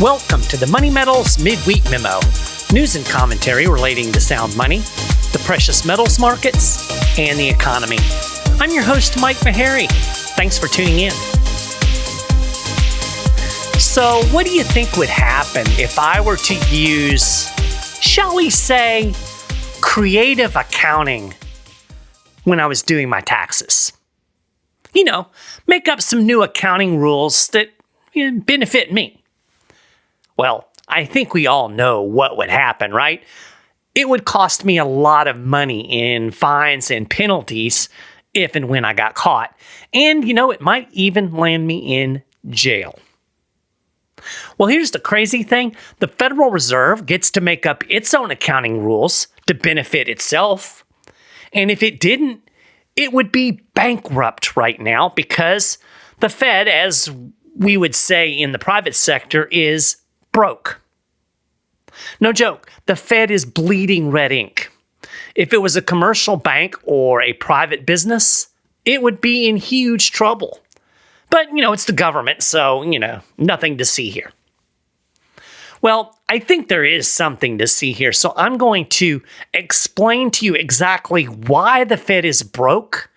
Welcome to the Money Metals Midweek Memo, news and commentary relating to sound money, the precious metals markets, and the economy. I'm your host, Mike Maharrey. Thanks for tuning in. So, what do you think would happen if I were to use, shall we say, creative accounting when I was doing my taxes? You know, make up some new accounting rules that benefit me. Well, I think we all know what would happen, right? It would cost me a lot of money in fines and penalties if and when I got caught. And, it might even land me in jail. Well, here's the crazy thing. The Federal Reserve gets to make up its own accounting rules to benefit itself. And if it didn't, it would be bankrupt right now because the Fed, as we would say in the private sector, is broke. No joke, the Fed is bleeding red ink. If it was a commercial bank or a private business, it would be in huge trouble. But, it's the government, so, nothing to see here. Well, I think there is something to see here, so I'm going to explain to you exactly why the Fed is broke,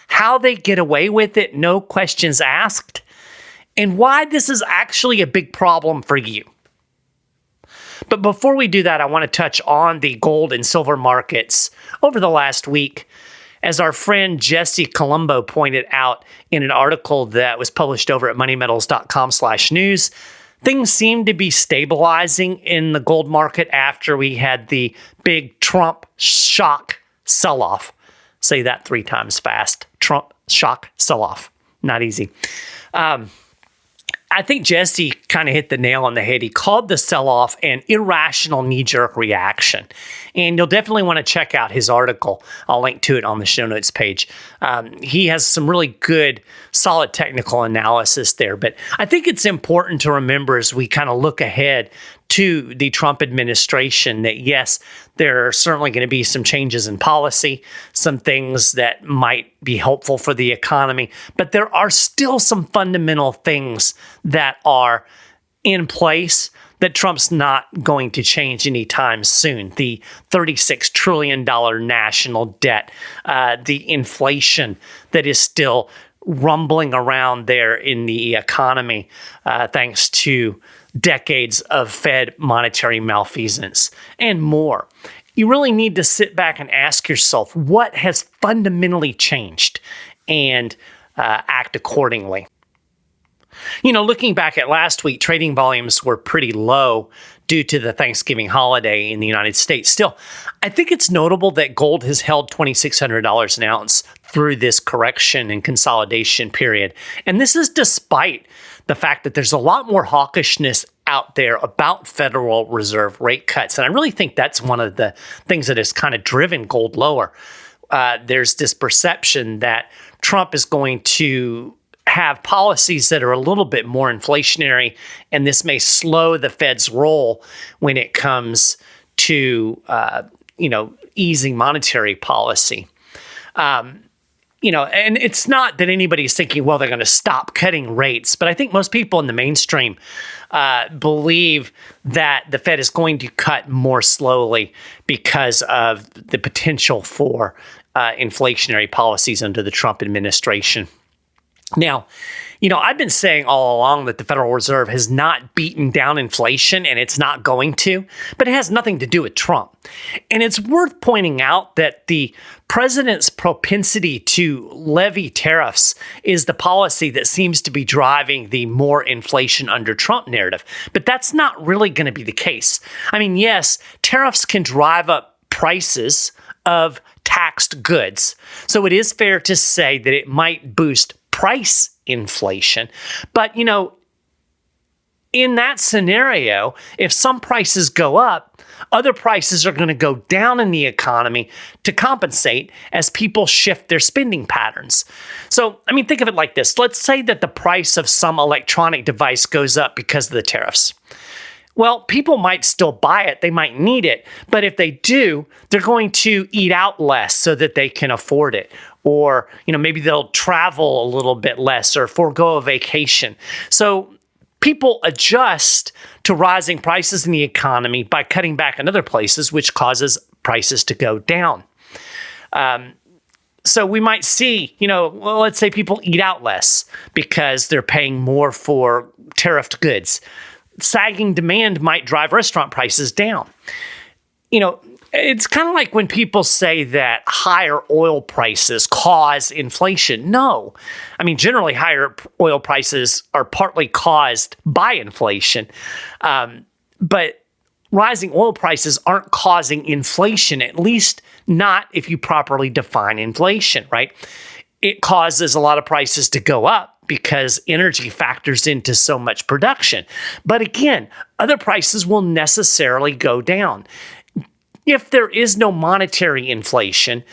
how they get away with it, no questions asked, and why this is actually a big problem for you. But before we do that, I want to touch on the gold and silver markets over the last week. As our friend Jesse Colombo pointed out in an article that was published over at moneymetals.com/news, things seem to be stabilizing in the gold market after we had the big Trump shock sell-off. Say that 3 times fast. Trump shock sell-off. Not easy. I think Jesse kind of hit the nail on the head. He called the sell-off an irrational knee-jerk reaction. And you'll definitely want to check out his article. I'll link to it on the show notes page. He has some really good, solid technical analysis there. But I think it's important to remember as we kind of look ahead to the Trump administration that, yes, there are certainly going to be some changes in policy, some things that might be helpful for the economy, but there are still some fundamental things that are in place that Trump's not going to change anytime soon. The $36 trillion national debt, the inflation that is still rumbling around there in the economy, thanks to decades of Fed monetary malfeasance, and more. You really need to sit back and ask yourself, what has fundamentally changed, and act accordingly. Looking back at last week, trading volumes were pretty low due to the Thanksgiving holiday in the United States. Still, I think it's notable that gold has held $2,600 an ounce through this correction and consolidation period. And this is despite the fact that there's a lot more hawkishness out there about Federal Reserve rate cuts. And I really think that's one of the things that has kind of driven gold lower. There's this perception that Trump is going to have policies that are a little bit more inflationary, and this may slow the Fed's role when it comes to, easing monetary policy. And it's not that anybody's thinking, well, they're going to stop cutting rates, but I think most people in the mainstream believe that the Fed is going to cut more slowly because of the potential for inflationary policies under the Trump administration. Now, I've been saying all along that the Federal Reserve has not beaten down inflation, and it's not going to, but it has nothing to do with Trump. And it's worth pointing out that the president's propensity to levy tariffs is the policy that seems to be driving the more inflation under Trump narrative. But that's not really going to be the case. I mean, yes, tariffs can drive up prices of taxed goods. So it is fair to say that it might boost price inflation. But, in that scenario, if some prices go up, other prices are going to go down in the economy to compensate as people shift their spending patterns. So, think of it like this. Let's say that the price of some electronic device goes up because of the tariffs. Well, people might still buy it. They might need it. But if they do, they're going to eat out less so that they can afford it. Or, maybe they'll travel a little bit less or forego a vacation. So people adjust to rising prices in the economy by cutting back in other places, which causes prices to go down. So we might see, let's say people eat out less because they're paying more for tariffed goods. Sagging demand might drive restaurant prices down. It's kind of like when people say that higher oil prices cause inflation. No. I mean, generally, higher oil prices are partly caused by inflation. But rising oil prices aren't causing inflation, at least not if you properly define inflation, right? It causes a lot of prices to go up because energy factors into so much production. But again, other prices will necessarily go down. If there is no monetary inflation,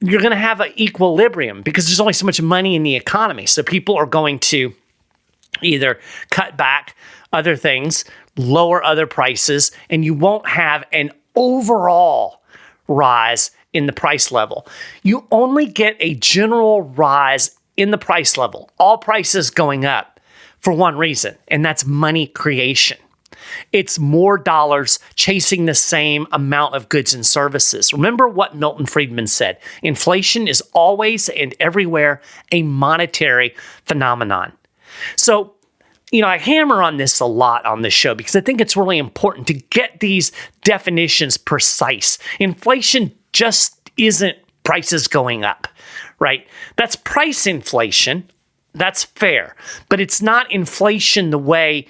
you're going to have an equilibrium because there's only so much money in the economy. So people are going to either cut back other things, lower other prices, and you won't have an overall rise in the price level. You only get a general rise in the price level, all prices going up, for one reason, and that's money creation. It's more dollars chasing the same amount of goods and services. Remember what Milton Friedman said. Inflation is always and everywhere a monetary phenomenon. So, I hammer on this a lot on this show because I think it's really important to get these definitions precise. Inflation just isn't prices going up, right? That's price inflation. That's fair. But it's not inflation the way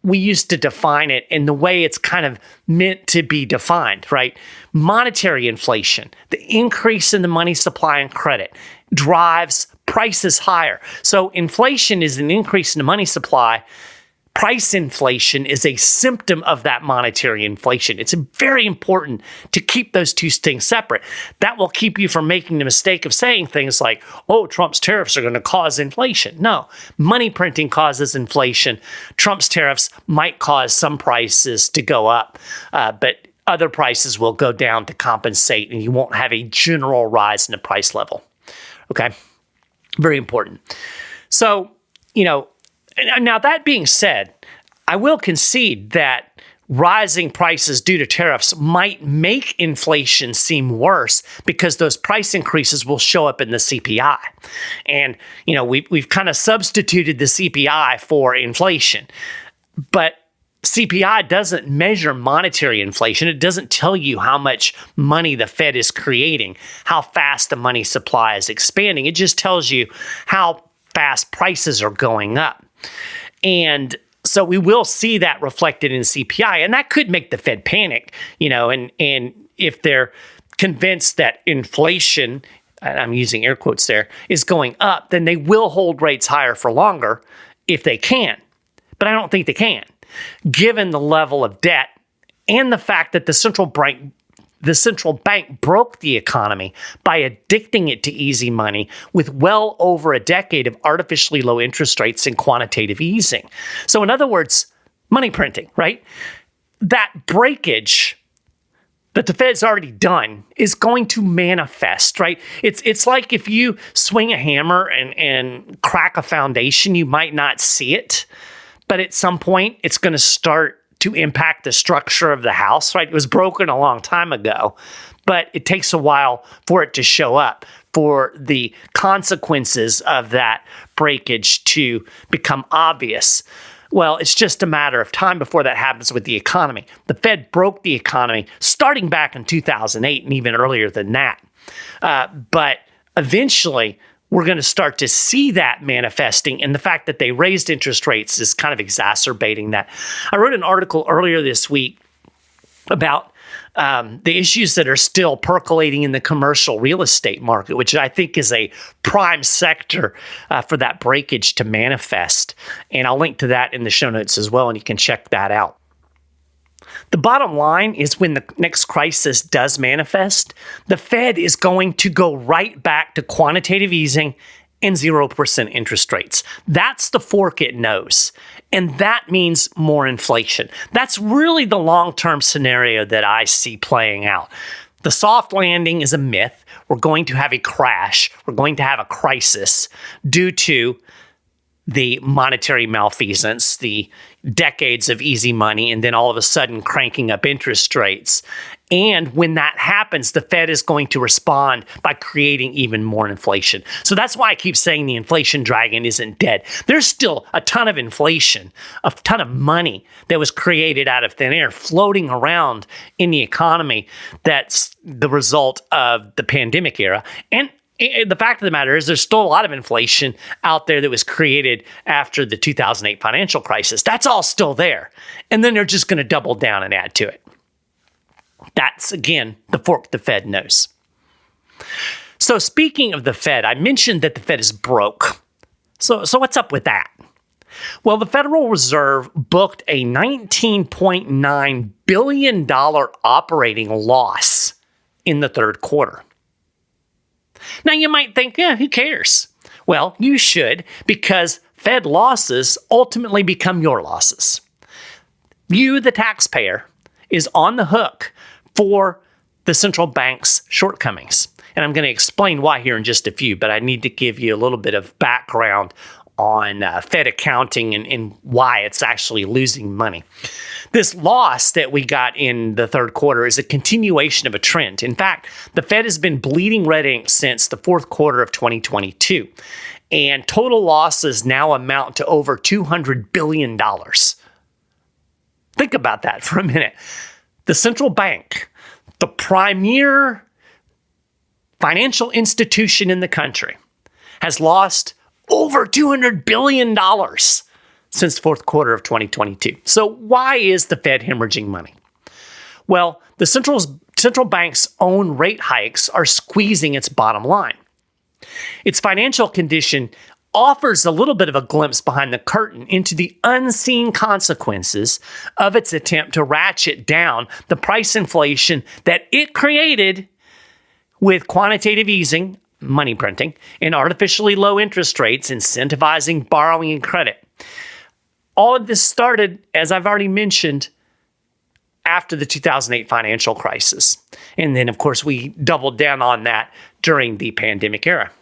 we used to define it and the way it's kind of meant to be defined, right? Monetary inflation, the increase in the money supply and credit, drives prices higher. So inflation is an increase in the money supply. Price inflation is a symptom of that monetary inflation. It's very important to keep those two things separate. That will keep you from making the mistake of saying things like, Trump's tariffs are going to cause inflation. No, money printing causes inflation. Trump's tariffs might cause some prices to go up, but other prices will go down to compensate, and you won't have a general rise in the price level. Okay? Very important. So, now, that being said, I will concede that rising prices due to tariffs might make inflation seem worse because those price increases will show up in the CPI. And, we've kind of substituted the CPI for inflation. But CPI doesn't measure monetary inflation. It doesn't tell you how much money the Fed is creating, how fast the money supply is expanding. It just tells you how fast prices are going up. And so we will see that reflected in CPI, and that could make the Fed panic, and if they're convinced that inflation, and I'm using air quotes there, is going up, then they will hold rates higher for longer if they can. But I don't think they can, given the level of debt and the fact that the central bank broke the economy by addicting it to easy money with well over a decade of artificially low interest rates and quantitative easing. So in other words, money printing, right? That breakage that the Fed's already done is going to manifest, right? It's like if you swing a hammer and crack a foundation, you might not see it, but at some point it's going to start to impact the structure of the house, right? It was broken a long time ago, but it takes a while for it to show up, for the consequences of that breakage to become obvious. Well, it's just a matter of time before that happens with the economy. The Fed broke the economy starting back in 2008 and even earlier than that. But eventually, we're going to start to see that manifesting, and the fact that they raised interest rates is kind of exacerbating that. I wrote an article earlier this week about the issues that are still percolating in the commercial real estate market, which I think is a prime sector for that breakage to manifest. And I'll link to that in the show notes as well, and you can check that out. The bottom line is when the next crisis does manifest, the Fed is going to go right back to quantitative easing and 0% interest rates. That's the fork it knows. And that means more inflation. That's really the long-term scenario that I see playing out. The soft landing is a myth. We're going to have a crash. We're going to have a crisis due to the monetary malfeasance, the decades of easy money, and then all of a sudden cranking up interest rates. And when that happens, the Fed is going to respond by creating even more inflation. So that's why I keep saying the inflation dragon isn't dead. There's still a ton of inflation, a ton of money that was created out of thin air floating around in the economy. That's the result of the pandemic era. And the fact of the matter is there's still a lot of inflation out there that was created after the 2008 financial crisis. That's all still there. And then they're just going to double down and add to it. That's, again, the fork the Fed knows. So speaking of the Fed, I mentioned that the Fed is broke. So what's up with that? Well, the Federal Reserve booked a $19.9 billion operating loss in the third quarter. Now, you might think, who cares? Well, you should, because Fed losses ultimately become your losses. You, the taxpayer, is on the hook for the central bank's shortcomings. And I'm going to explain why here in just a few, but I need to give you a little bit of background on Fed accounting and why it's actually losing money. This loss that we got in the third quarter is a continuation of a trend. In fact, the Fed has been bleeding red ink since the fourth quarter of 2022, and total losses now amount to over $200 billion. Think about that for a minute. The central bank, the premier financial institution in the country, has lost over $200 billion since the fourth quarter of 2022. So why is the Fed hemorrhaging money? Well, the central bank's own rate hikes are squeezing its bottom line. Its financial condition offers a little bit of a glimpse behind the curtain into the unseen consequences of its attempt to ratchet down the price inflation that it created with quantitative easing, money printing, and artificially low interest rates, incentivizing borrowing and credit. All of this started, as I've already mentioned, after the 2008 financial crisis. And then, of course, we doubled down on that during the pandemic era.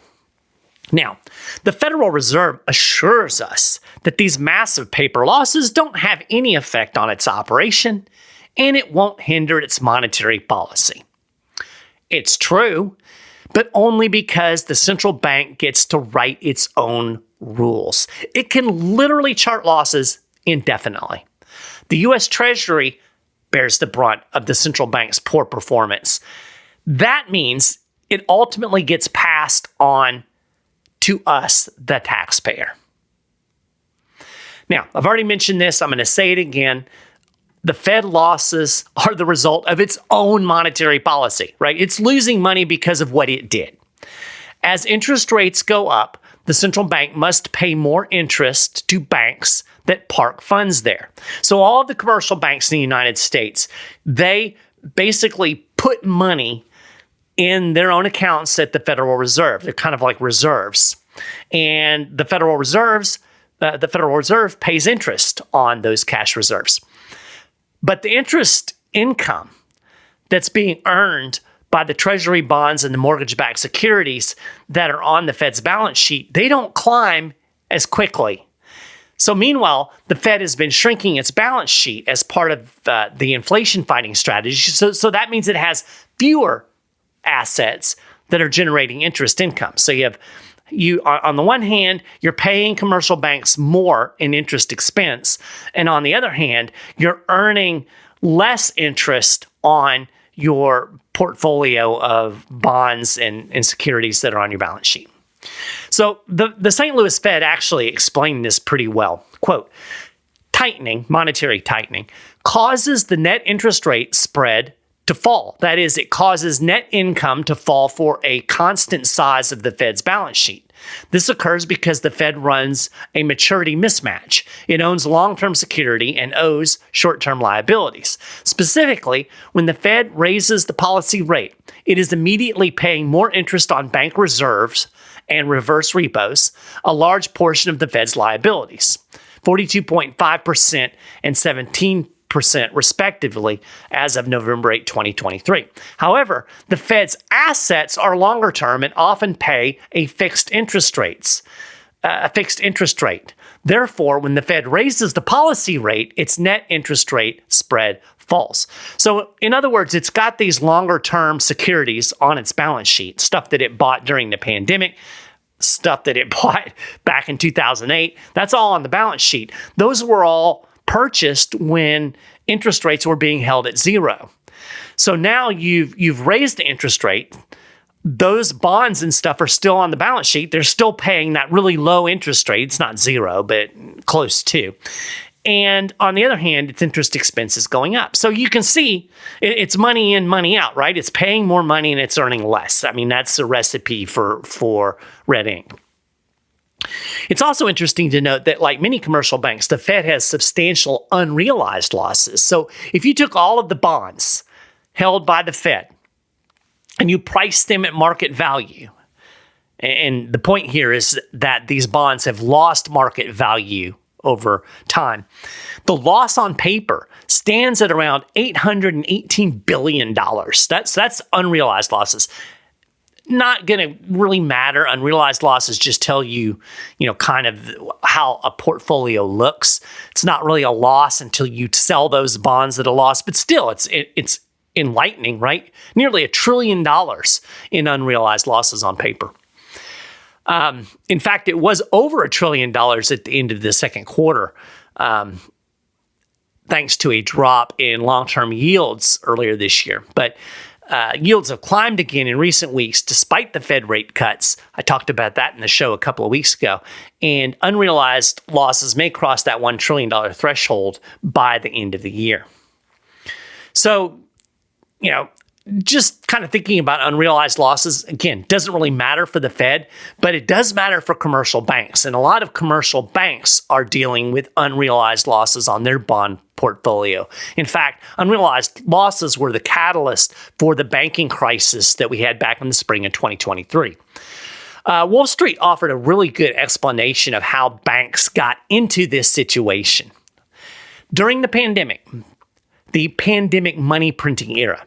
Now, the Federal Reserve assures us that these massive paper losses don't have any effect on its operation, and it won't hinder its monetary policy. It's true, but only because the central bank gets to write its own rules. It can literally chart losses indefinitely. The U.S. Treasury bears the brunt of the central bank's poor performance. That means it ultimately gets passed on to us, the taxpayer. Now, I've already mentioned this. I'm going to say it again. The Fed losses are the result of its own monetary policy, right? It's losing money because of what it did. As interest rates go up, the central bank must pay more interest to banks that park funds there. So all of the commercial banks in the United States, they basically put money in their own accounts at the Federal Reserve. They're kind of like reserves. And the Federal Reserve pays interest on those cash reserves. But the interest income that's being earned by the Treasury bonds and the mortgage-backed securities that are on the Fed's balance sheet, they don't climb as quickly. So meanwhile, the Fed has been shrinking its balance sheet as part of the inflation fighting strategy. So that means it has fewer assets that are generating interest income. So you on the one hand, you're paying commercial banks more in interest expense, and on the other hand, you're earning less interest on your portfolio of bonds and securities that are on your balance sheet. So the St. Louis Fed actually explained this pretty well. Quote, monetary tightening, causes the net interest rate spread to fall. That is, it causes net income to fall for a constant size of the Fed's balance sheet. This occurs because the Fed runs a maturity mismatch. It owns long-term security and owes short-term liabilities. Specifically, when the Fed raises the policy rate, it is immediately paying more interest on bank reserves and reverse repos, a large portion of the Fed's liabilities, 42.5% and 17% respectively as of November 8, 2023. However, the Fed's assets are longer term and often pay a fixed interest rate. Therefore, when the Fed raises the policy rate, its net interest rate spread falls. So in other words, it's got these longer term securities on its balance sheet, stuff that it bought during the pandemic, stuff that it bought back in 2008. That's all on the balance sheet. Those were all purchased when interest rates were being held at zero. So now you've raised the interest rate. Those bonds and stuff are still on the balance sheet. They're still paying that really low interest rate. It's not zero, but close to. And on the other hand, its interest expense is going up. So you can see it's money in, money out, right? It's paying more money and it's earning less. I mean, that's the recipe for red ink. It's also interesting to note that, like many commercial banks, the Fed has substantial unrealized losses. So if you took all of the bonds held by the Fed and you priced them at market value, and the point here is that these bonds have lost market value over time, the loss on paper stands at around $818 billion. That's unrealized losses. Not going to really matter. Unrealized losses just tell you, kind of how a portfolio looks. It's not really a loss until you sell those bonds at a loss, but still, it's enlightening, right? Nearly $1 trillion in unrealized losses on paper. In fact, it was over $1 trillion at the end of the second quarter, thanks to a drop in long-term yields earlier this year. But yields have climbed again in recent weeks, despite the Fed rate cuts. I talked about that in the show a couple of weeks ago. And unrealized losses may cross that $1 trillion threshold by the end of the year. So, just kind of thinking about unrealized losses, again, doesn't really matter for the Fed, but it does matter for commercial banks. And a lot of commercial banks are dealing with unrealized losses on their bond portfolio. In fact, unrealized losses were the catalyst for the banking crisis that we had back in the spring of 2023. Wall Street offered a really good explanation of how banks got into this situation. During the pandemic money printing era,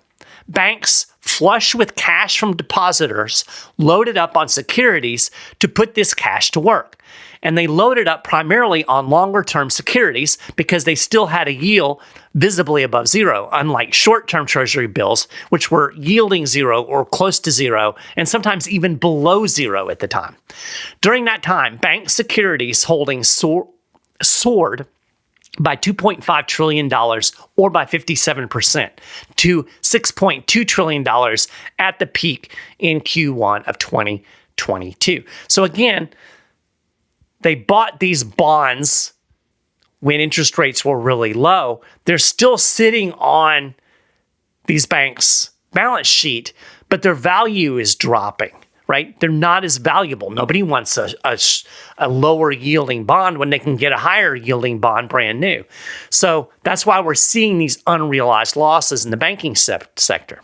banks, flush with cash from depositors, loaded up on securities to put this cash to work. And they loaded up primarily on longer-term securities because they still had a yield visibly above zero, unlike short-term treasury bills, which were yielding zero or close to zero, and sometimes even below zero at the time. During that time, bank securities holdings soared by $2.5 trillion, or by 57%, to $6.2 trillion at the peak in Q1 of 2022. So again, they bought these bonds when interest rates were really low. They're still sitting on these banks' balance sheet, but their value is dropping. Right? They're not as valuable. Nobody wants a lower yielding bond when they can get a higher yielding bond brand new. So that's why we're seeing these unrealized losses in the banking sector.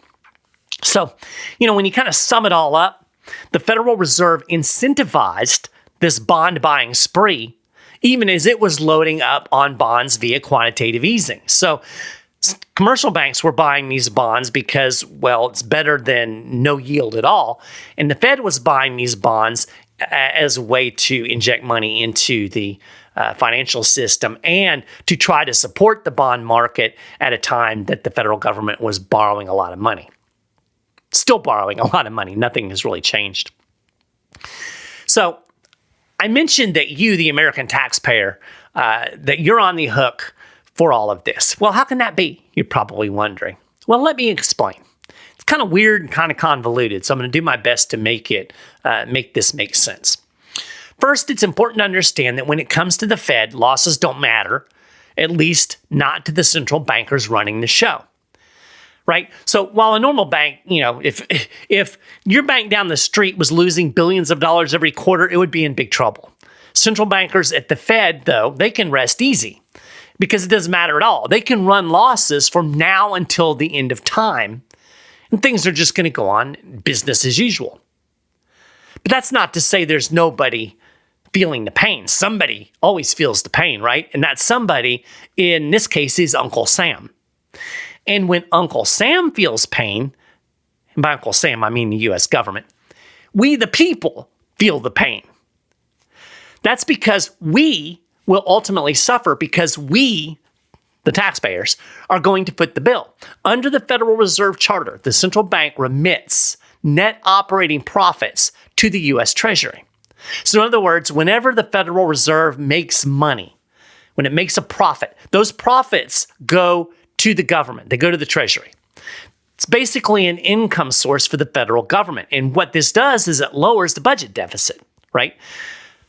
So, when you kind of sum it all up, the Federal Reserve incentivized this bond buying spree, even as it was loading up on bonds via quantitative easing. So commercial banks were buying these bonds because, well, it's better than no yield at all. And the Fed was buying these bonds as a way to inject money into the financial system and to try to support the bond market at a time that the federal government was borrowing a lot of money. Still borrowing a lot of money. Nothing has really changed. So I mentioned that you, the American taxpayer, that you're on the hook for all of this. Well, how can that be? You're probably wondering. Well, let me explain. It's kind of weird and kind of convoluted, so I'm going to do my best to make this make sense. First, it's important to understand that when it comes to the Fed, losses don't matter, at least not to the central bankers running the show. Right? So while a normal bank, if your bank down the street was losing billions of dollars every quarter, it would be in big trouble. Central bankers at the Fed, though, they can rest easy, because it doesn't matter at all. They can run losses from now until the end of time, and things are just going to go on business as usual. But that's not to say there's nobody feeling the pain. Somebody always feels the pain, right? And that somebody, in this case, is Uncle Sam. And when Uncle Sam feels pain, and by Uncle Sam, I mean the U.S. government, we, the people, feel the pain. That's because we will ultimately suffer because we, the taxpayers, are going to foot the bill. Under the Federal Reserve Charter, the central bank remits net operating profits to the U.S. Treasury. So in other words, whenever the Federal Reserve makes money, when it makes a profit, those profits go to the government. They go to the Treasury. It's basically an income source for the federal government. And what this does is it lowers the budget deficit, right?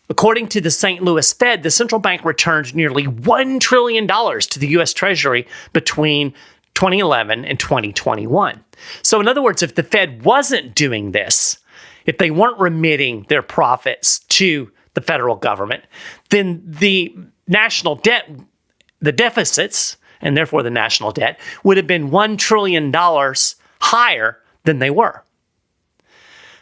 According to the St. Louis Fed, the central bank returned nearly $1 trillion to the U.S. Treasury between 2011 and 2021. So in other words, if the Fed wasn't doing this, if they weren't remitting their profits to the federal government, then the national debt, the deficits, and therefore the national debt, would have been $1 trillion higher than they were.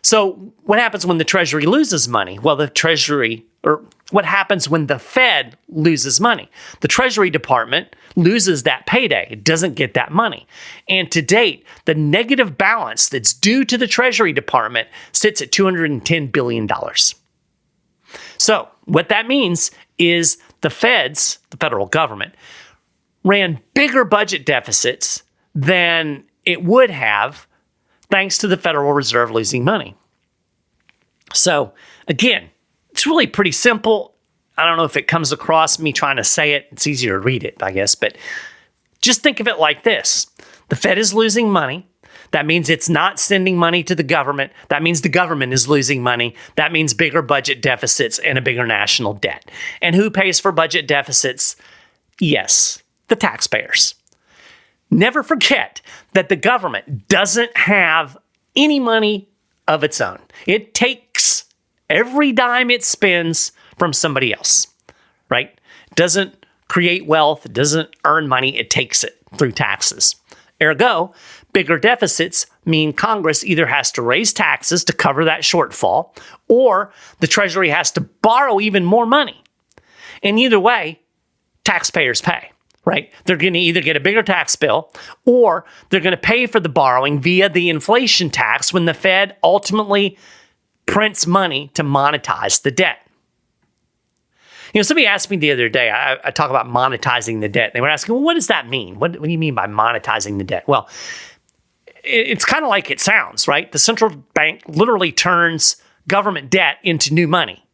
So what happens when the Treasury loses money? Well, what happens when the Fed loses money? The Treasury Department loses that payday. It doesn't get that money. And to date, the negative balance that's due to the Treasury Department sits at $210 billion. So what that means is the feds, the federal government, ran bigger budget deficits than it would have thanks to the Federal Reserve losing money. So again, it's really pretty simple. I don't know if it comes across me trying to say it. It's easier to read it, I guess. But just think of it like this. The Fed is losing money. That means it's not sending money to the government. That means the government is losing money. That means bigger budget deficits and a bigger national debt. And who pays for budget deficits? Yes, the taxpayers. Never forget that the government doesn't have any money of its own. It takes every dime it spends from somebody else, right? It doesn't create wealth. It doesn't earn money. It takes it through taxes. Ergo, bigger deficits mean Congress either has to raise taxes to cover that shortfall, or the Treasury has to borrow even more money. And either way, taxpayers pay, right? They're going to either get a bigger tax bill, or they're going to pay for the borrowing via the inflation tax when the Fed ultimately prints money to monetize the debt. You know, somebody asked me the other day, I talk about monetizing the debt. They were asking, well, what does that mean? What do you mean by monetizing the debt? Well, it's kind of like it sounds, right? The central bank literally turns government debt into new money,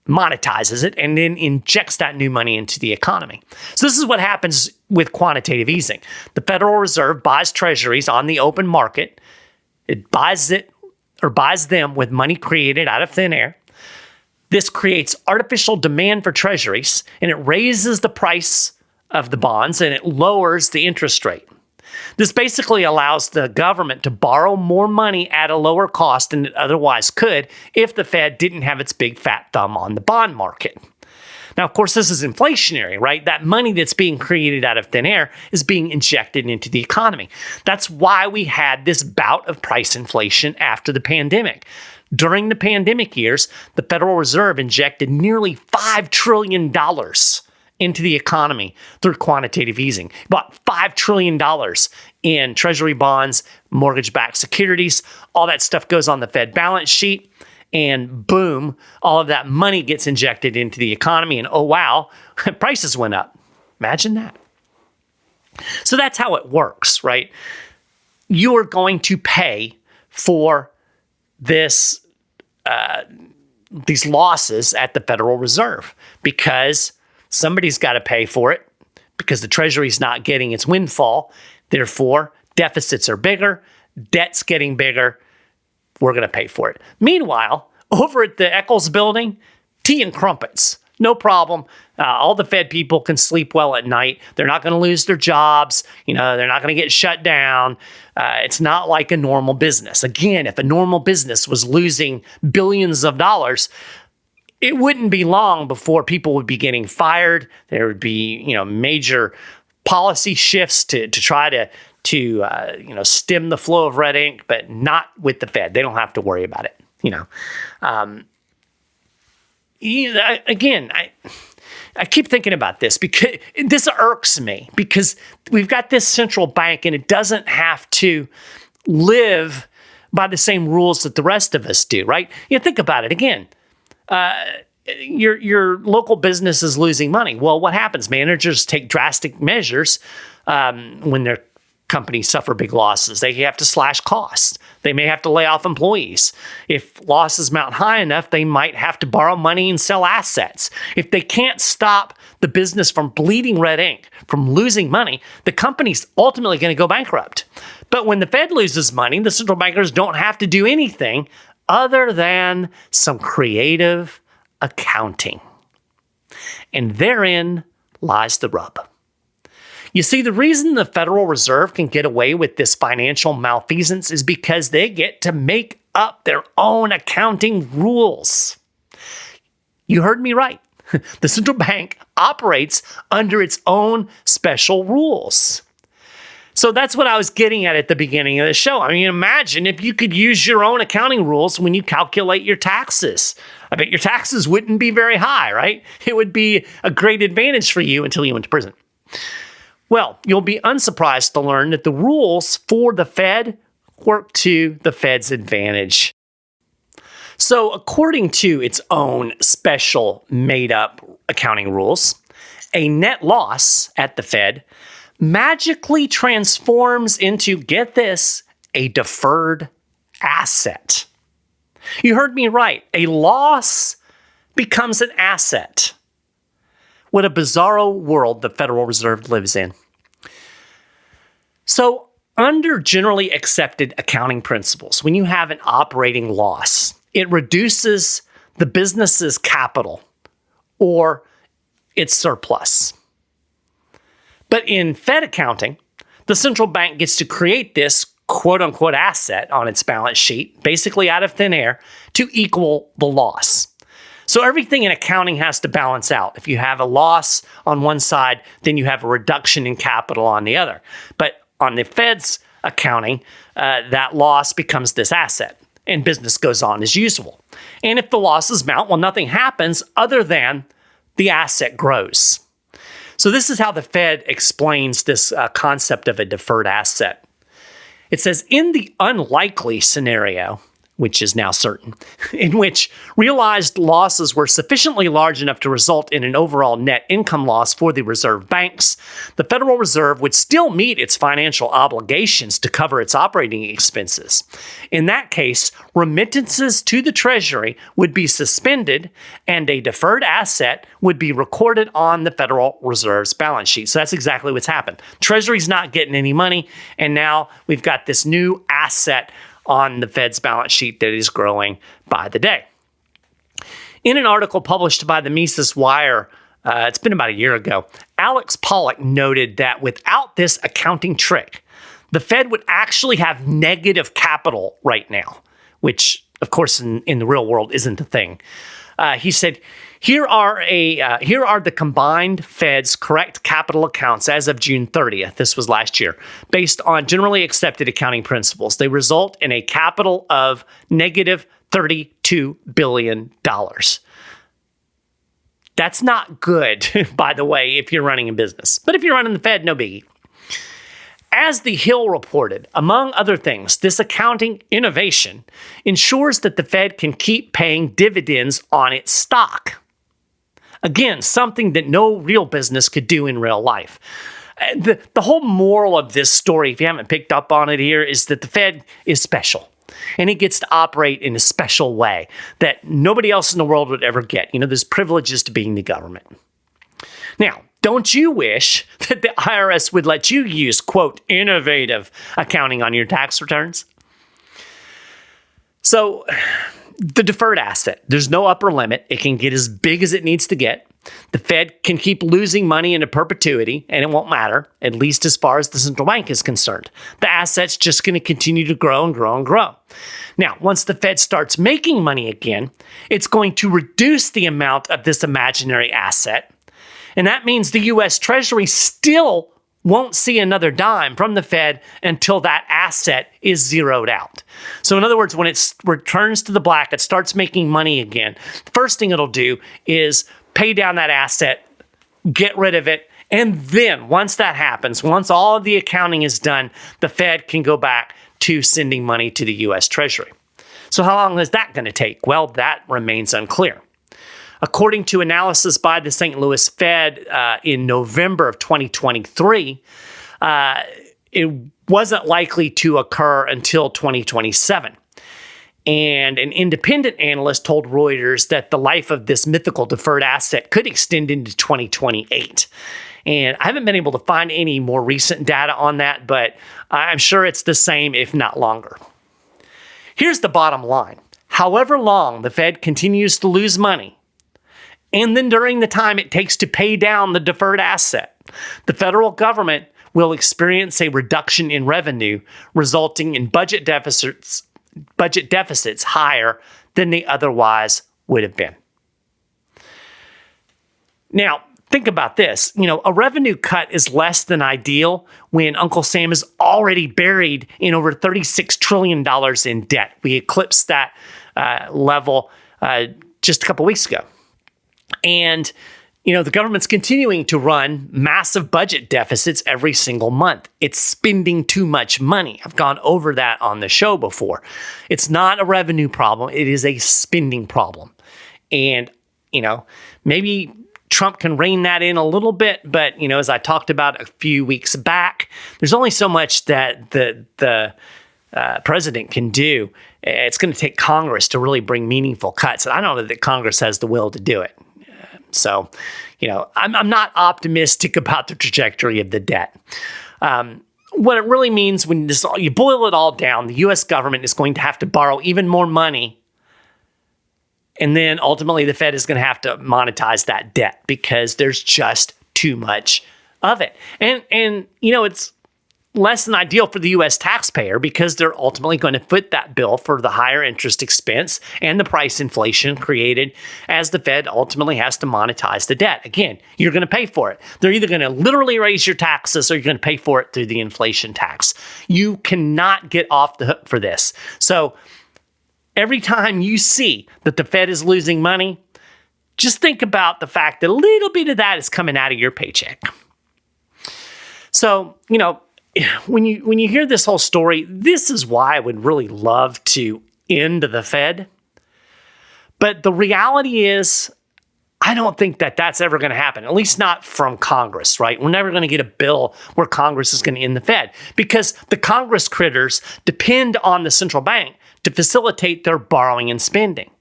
monetizes it, and then injects that new money into the economy. So this is what happens with quantitative easing. The Federal Reserve buys treasuries on the open market. It buys them with money created out of thin air. This creates artificial demand for treasuries, and it raises the price of the bonds, and it lowers the interest rate. This basically allows the government to borrow more money at a lower cost than it otherwise could if the Fed didn't have its big fat thumb on the bond market. Now, of course, this is inflationary, right? That money that's being created out of thin air is being injected into the economy. That's why we had this bout of price inflation after the pandemic. During the pandemic years, the Federal Reserve injected nearly $5 trillion into the economy through quantitative easing. About $5 trillion in treasury bonds, mortgage-backed securities. All that stuff goes on the Fed balance sheet, and boom, all of that money gets injected into the economy, and oh wow, prices went up. Imagine that. So that's how it works, right? You are going to pay for this these losses at the Federal Reserve because somebody's got to pay for it, because the Treasury's not getting its windfall. Therefore, deficits are bigger, debt's getting bigger. We're going to pay for it. Meanwhile, over at the Eccles building, tea and crumpets. No problem. All the Fed people can sleep well at night. They're not going to lose their jobs. They're not going to get shut down. It's not like a normal business. Again, if a normal business was losing billions of dollars, it wouldn't be long before people would be getting fired. There would be, major policy shifts to try to stem the flow of red ink, but not with the Fed. They don't have to worry about it. I keep thinking about this because this irks me, because we've got this central bank and it doesn't have to live by the same rules that the rest of us do, right? Think about it again. your local business is losing money. Well, what happens? Managers take drastic measures when their companies suffer big losses. They have to slash costs. They may have to lay off employees. If losses mount high enough, they might have to borrow money and sell assets. If they can't stop the business from bleeding red ink, from losing money, the company's ultimately going to go bankrupt. But when the Fed loses money, the central bankers don't have to do anything other than some creative accounting. And therein lies the rub. You see, the reason the Federal Reserve can get away with this financial malfeasance is because they get to make up their own accounting rules. You heard me right. The central bank operates under its own special rules. So that's what I was getting at the beginning of the show. I mean, imagine if you could use your own accounting rules when you calculate your taxes. I bet your taxes wouldn't be very high, right? It would be a great advantage for you until you went to prison. Well, you'll be unsurprised to learn that the rules for the Fed work to the Fed's advantage. So, according to its own special made-up accounting rules, a net loss at the Fed magically transforms into, get this, a deferred asset. You heard me right. A loss becomes an asset. What a bizarro world the Federal Reserve lives in. So, under generally accepted accounting principles, when you have an operating loss, it reduces the business's capital or its surplus. But in Fed accounting, the central bank gets to create this quote-unquote asset on its balance sheet, basically out of thin air, to equal the loss. So everything in accounting has to balance out. If you have a loss on one side, then you have a reduction in capital on the other. But on the Fed's accounting, that loss becomes this asset, and business goes on as usual. And if the losses mount, well, nothing happens other than the asset grows. So this is how the Fed explains this concept of a deferred asset. It says, in the unlikely scenario, which is now certain, in which realized losses were sufficiently large enough to result in an overall net income loss for the reserve banks, the Federal Reserve would still meet its financial obligations to cover its operating expenses. In that case, remittances to the Treasury would be suspended and a deferred asset would be recorded on the Federal Reserve's balance sheet. So that's exactly what's happened. Treasury's not getting any money, and now we've got this new asset on the Fed's balance sheet that is growing by the day. In an article published by the Mises Wire, it's been about a year ago, Alex Pollock noted that without this accounting trick, the Fed would actually have negative capital right now, which, of course, in the real world isn't a thing. He said, here are the combined Fed's correct capital accounts as of June 30th. This was last year. Based on generally accepted accounting principles, they result in a capital of negative $32 billion. That's not good, by the way, if you're running a business. But if you're running the Fed, no biggie. As The Hill reported, among other things, this accounting innovation ensures that the Fed can keep paying dividends on its stock. Again, something that no real business could do in real life. The whole moral of this story, if you haven't picked up on it here, is that the Fed is special. And it gets to operate in a special way that nobody else in the world would ever get. You know, there's privileges to being the government. Now, don't you wish that the IRS would let you use, quote, innovative accounting on your tax returns? So, the deferred asset, there's no upper limit. It can get as big as it needs to get. The Fed can keep losing money into perpetuity, and it won't matter, at least as far as the central bank is concerned. The asset's just going to continue to grow and grow and grow. Now, once the Fed starts making money again, it's going to reduce the amount of this imaginary asset. And that means the U.S. Treasury still won't see another dime from the Fed until that asset is zeroed out. So in other words, when it returns to the black, it starts making money again. The first thing it'll do is pay down that asset, get rid of it, and then once that happens, once all of the accounting is done, the Fed can go back to sending money to the U.S. Treasury. So how long is that going to take? Well, that remains unclear. According to analysis by the St. Louis Fed in November of 2023, it wasn't likely to occur until 2027. And an independent analyst told Reuters that the life of this mythical deferred asset could extend into 2028. And I haven't been able to find any more recent data on that, but I'm sure it's the same, if not longer. Here's the bottom line. However long the Fed continues to lose money, and then during the time it takes to pay down the deferred asset, the federal government will experience a reduction in revenue, resulting in budget deficits higher than they otherwise would have been. Now, think about this. A revenue cut is less than ideal when Uncle Sam is already buried in over $36 trillion in debt. We eclipsed that level just a couple weeks ago. And, the government's continuing to run massive budget deficits every single month. It's spending too much money. I've gone over that on the show before. It's not a revenue problem. It is a spending problem. And, maybe Trump can rein that in a little bit, but, as I talked about a few weeks back, there's only so much that the president can do. It's going to take Congress to really bring meaningful cuts. And I don't know that Congress has the will to do it. So, I'm not optimistic about the trajectory of the debt. What it really means when you boil it all down, the U.S. government is going to have to borrow even more money. And then ultimately the Fed is going to have to monetize that debt because there's just too much of it. And it's less than ideal for the U.S. taxpayer because they're ultimately going to foot that bill for the higher interest expense and the price inflation created as the Fed ultimately has to monetize the debt. Again, you're going to pay for it. They're either going to literally raise your taxes or you're going to pay for it through the inflation tax. You cannot get off the hook for this. So every time you see that the Fed is losing money, just think about the fact that a little bit of that is coming out of your paycheck. So, when you hear this whole story, this is why I would really love to end the Fed. But the reality is, I don't think that that's ever going to happen, at least not from Congress, right? We're never going to get a bill where Congress is going to end the Fed because the Congress critters depend on the central bank to facilitate their borrowing and spending.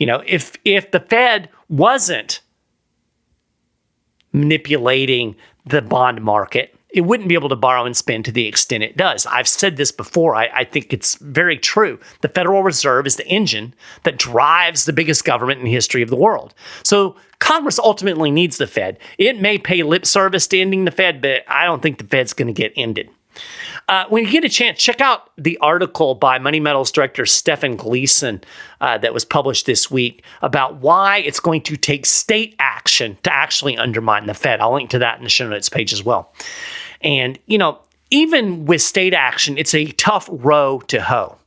If the Fed wasn't manipulating the bond market, it wouldn't be able to borrow and spend to the extent it does. I've said this before. I think it's very true. The Federal Reserve is the engine that drives the biggest government in the history of the world. So Congress ultimately needs the Fed. It may pay lip service to ending the Fed, but I don't think the Fed's going to get ended. When you get a chance, check out the article by Money Metals director Stephen Gleason that was published this week about why it's going to take state action to actually undermine the Fed. I'll link to that in the show notes page as well. And, even with state action, it's a tough row to hoe.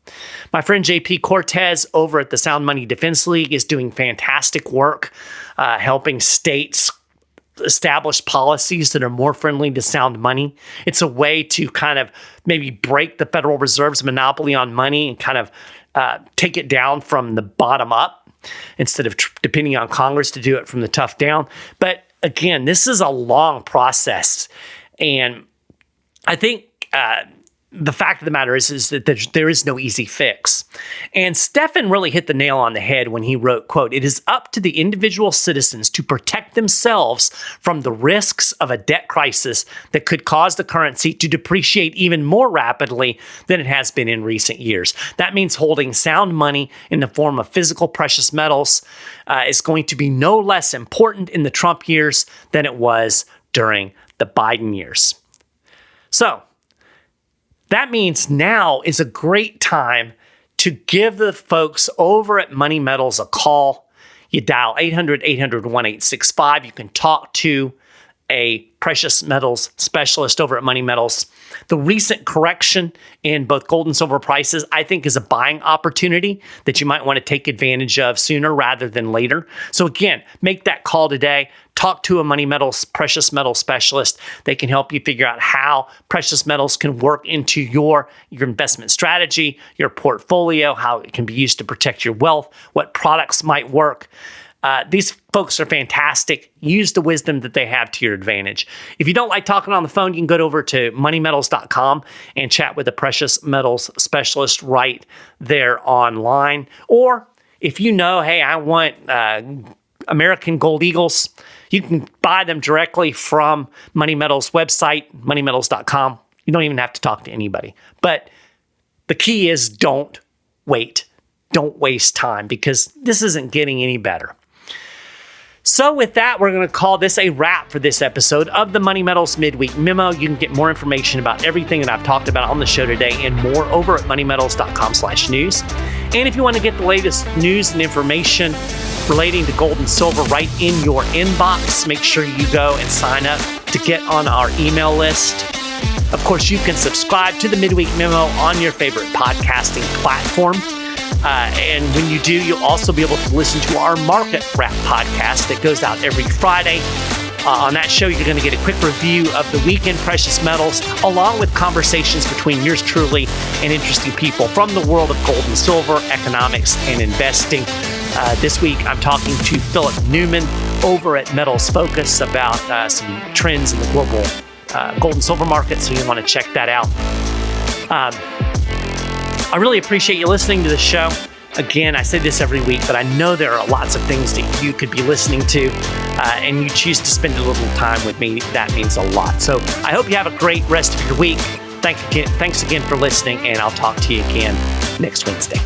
My friend JP Cortez over at the Sound Money Defense League is doing fantastic work helping states establish policies that are more friendly to sound money. It's a way to kind of maybe break the Federal Reserve's monopoly on money and kind of take it down from the bottom up instead of depending on Congress to do it from the top down. But again, this is a long process. And I think the fact of the matter is that there is no easy fix. And Stephen really hit the nail on the head when he wrote, quote, "It is up to the individual citizens to protect themselves from the risks of a debt crisis that could cause the currency to depreciate even more rapidly than it has been in recent years." That means holding sound money in the form of physical precious metals is going to be no less important in the Trump years than it was during the Biden years. So, that means now is a great time to give the folks over at Money Metals a call. You dial 800-800-1865. You can talk to a precious metals specialist over at Money Metals. The recent correction in both gold and silver prices, I think, is a buying opportunity that you might want to take advantage of sooner rather than later. So again, make that call today. Talk to a money metals, precious metal specialist. They can help you figure out how precious metals can work into your investment strategy, your portfolio, how it can be used to protect your wealth, what products might work. These folks are fantastic. Use the wisdom that they have to your advantage. If you don't like talking on the phone, you can go over to moneymetals.com and chat with a precious metals specialist right there online. Or if you know, hey, I want American Gold Eagles, you can buy them directly from Money Metals website, moneymetals.com. You don't even have to talk to anybody. But the key is don't wait. Don't waste time because this isn't getting any better. So with that, we're going to call this a wrap for this episode of the Money Metals Midweek Memo. You can get more information about everything that I've talked about on the show today and more over at moneymetals.com/news. And if you want to get the latest news and information relating to gold and silver right in your inbox, make sure you go and sign up to get on our email list. Of course, you can subscribe to the Midweek Memo on your favorite podcasting platform. And when you do, you'll also be able to listen to our Market Wrap podcast that goes out every Friday. On that show, you're going to get a quick review of the week in precious metals, along with conversations between yours truly and interesting people from the world of gold and silver, economics, and investing. This week, I'm talking to Philip Newman over at Metals Focus about some trends in the global gold and silver market, so you want to check that out. I really appreciate you listening to the show. Again, I say this every week, but I know there are lots of things that you could be listening to, and you choose to spend a little time with me. That means a lot. So I hope you have a great rest of your week. Thanks again for listening, and I'll talk to you again next Wednesday.